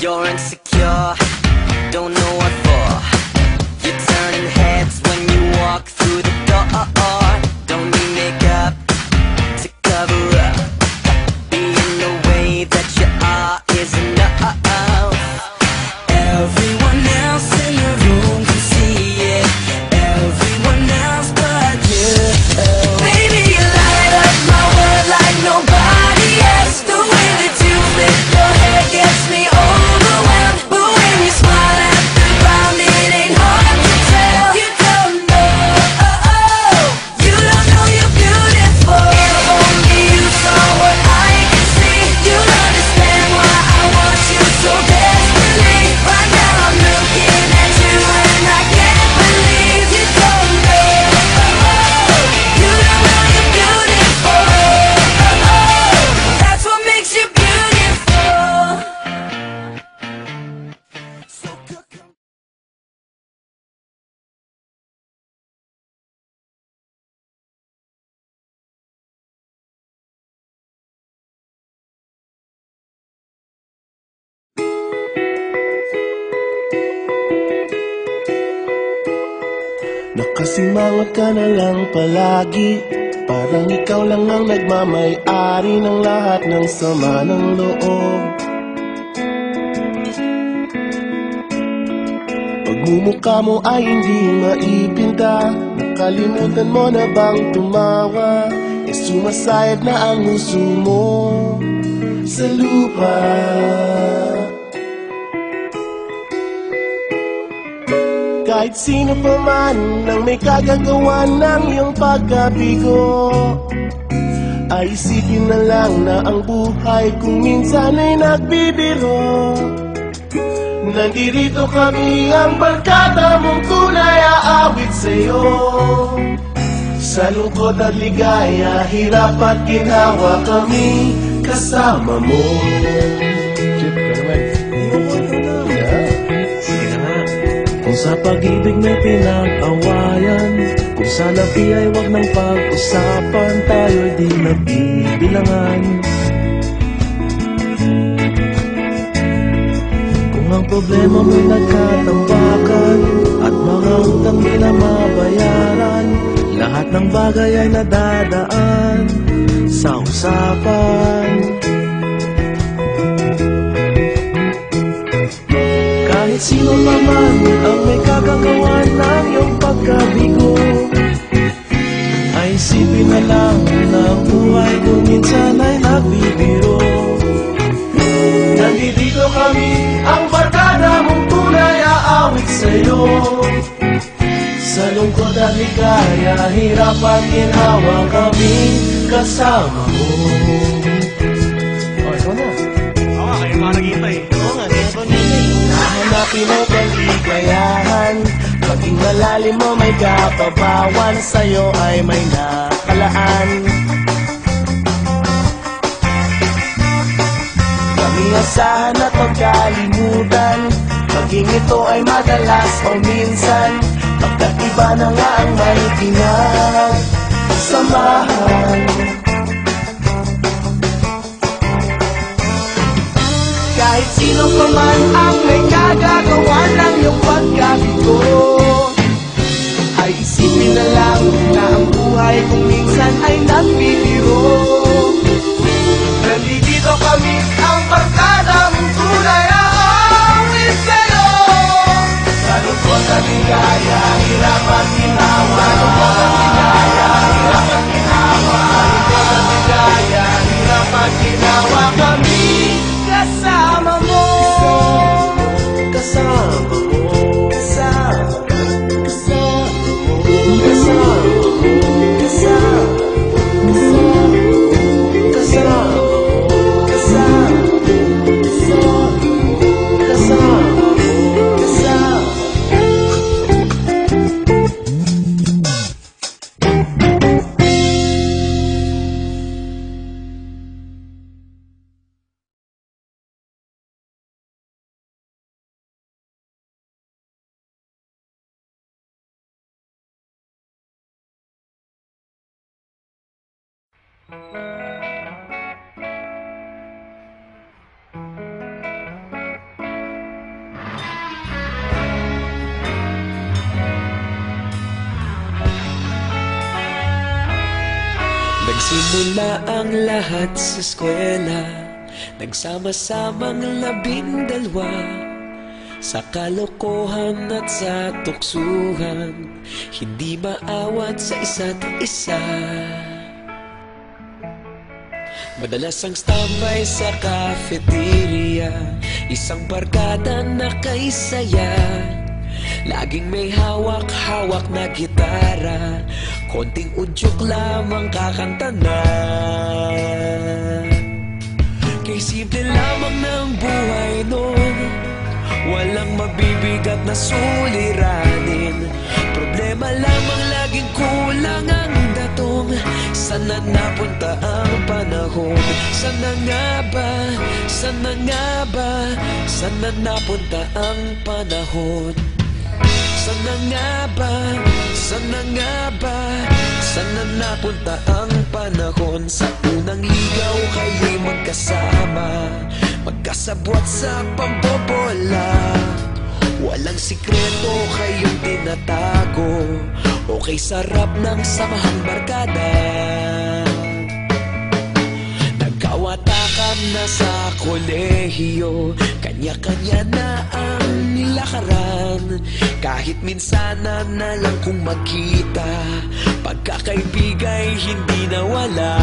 You're insecure, don't know what for. You're turning heads when you walk through the door. Don't need makeup to cover up. Being the way that you are is enough. Everyone else in the room can see it. Everyone else but you. Baby, you light up my world like nobody else. The way that you lift your hair gets me overwhelmed. But when you smile at the ground, it ain't hard to tell. You don't know, you don't know you're beautiful. If only you saw what I can see, you'll understand why I want you so desperately. Right now I'm looking at you and I can't believe you don't know, you don't know you're beautiful. That's what makes you beautiful. So good. Nakasimangot ka na lang palagi, parang ikaw lang ang nagmamay-ari ng lahat ng sama ng loob. Pagmumukha mo ay hindi maipinta, nakalimutan mo na bang tumawa? E sumasayad na ang huso mo sa lupa. Kahit sino pa man ang may kagagawa ng iyong pagkabigo, ay isipin na lang na ang buhay kung minsan ay nagbibiro. Nandito kami ang barkada mong tunay aawit sa'yo. Sa lungkot at ligaya, hirap at ginawa kami kasama mo. Kung sa pag-ibig may pinag-awayan, kung sa labi ay wag nang pag-usapan, tayo'y di nagbibilangan. Kung ang problema mo'y nagkatambakan at mga utang di na mabayaran, lahat ng bagay ay nadadaan sa usapan. Kahit sino pa man ang may kagagawa ng iyong pagkabigo, ay isipin na lang na ang buhay kung minsan ay nagbibiro. Nandito kami, ang barkada mong tunay aawit sa'yo. Sa lungkot at ligaya, hirap at ginawa kami kasama mo. Oh, ikaw na. Oo, kayo mga naghihintay. Oo nga, kaya ko nilay. Nahanapin mo kaligayahan, paging malalim mo may kapabawan, sa'yo ay may nakalaan. Kami asahan at magkalimutan, maging ito ay madalas o minsan, pagkat iba na nga ang may pinagsamahan. Kahit sino pa man ang may kagagawa ng iyong pagkabigo, ay isipin na lang na ang buhay kung minsan ay nagbibiro. Nandito kami, ang barkada mong tunay aawit sa'yo. Sa lungkot at ligaya, hirap at ginawa. Sa lungkot at ligaya, hirap at ginawa. Sa lungkot at ligaya, hirap at ginawa kami kasama mo. Kasama mo. Kasama mo. Kasama mo. Kasama mo. Kasama mo. Nagsimula ang lahat sa eskwela, nagsama-samang 12, sa kalokohan at sa tuksuhan, hindi maawat sa isa't isa. Madalas ang standby sa cafeteria, isang barkada na kaisaya, laging may hawak-hawak na gitara, konting udyok lamang kakanta na. Kay simple lamang ng buhay noon, walang mabibigat na suliranin, problema lamang laging kulang ang datong. Sana napunta ang panahon? Sana nga ba? Sana nga ba? Sana napunta ang panahon? Sana nga ba? Sana nga ba? Sana napunta ang panahon? Sa unang ligaw kayo'y magkasama, magkasabwat sa pambobola, walang sikreto kayong tinatago, okay sarap ng samahang barkada. Nagkawatakan na sa kolehiyo, kanya-kanya na ang nilakaran, kahit minsana na lang kung magkita, pagkakaibigay hindi nawala.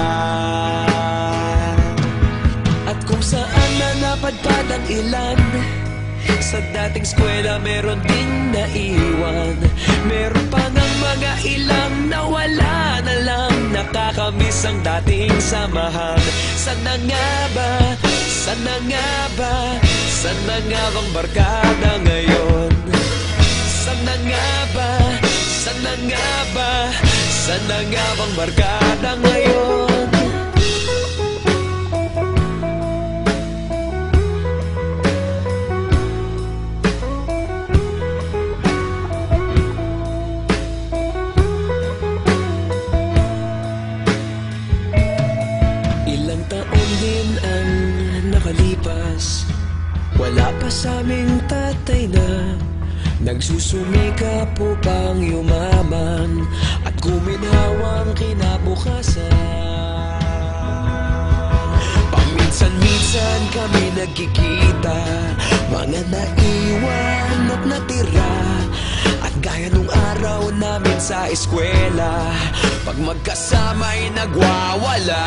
At kung saan na napadpad ang ilan, sa dating eskwela meron ding naiwan, meron pa ng mga ilang nawala na lang, nakakamiss ang dating samahan. Sana nga ba? Sana nga ba? Sana nga bang barkada ngayon? Sana nga ba? Sana nga ba? Sana nga bang barkada ngayon? Ilang taon din ang nakalipas, wala pa sa aming tatay na nagsusumikap upang yumaman at guminhawang kinabukasan. Paminsan-minsan kami nagkikita, mga naiwan at natira, at gaya nung araw namin sa eskwela, pag magkasama'y nagwawala.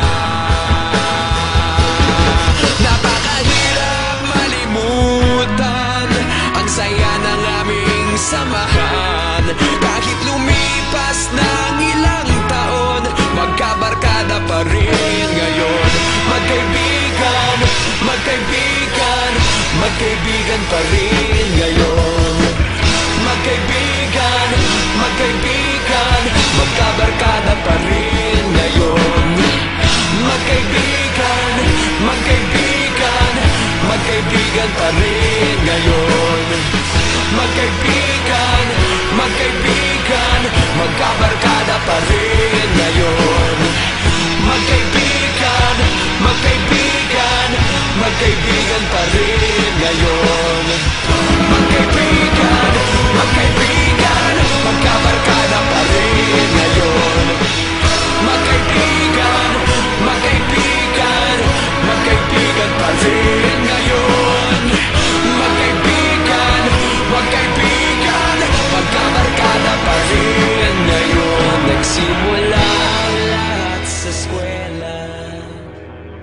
Napakahirap malimutan ang saya ng aming samahan, kahit lumipas ng ilang taon, magkabarkada pa rin ngayon. Magkaibigan, magkaibigan, magkaibigan pa rin ngayon. Magkaibigan, magkaibigan, magkabarkada pa rin ngayon. Magkaibigan, magkaibigan, magkaibigan pa rin ngayon. Magkaibigan, magkaibigan, magkabarkada pa rin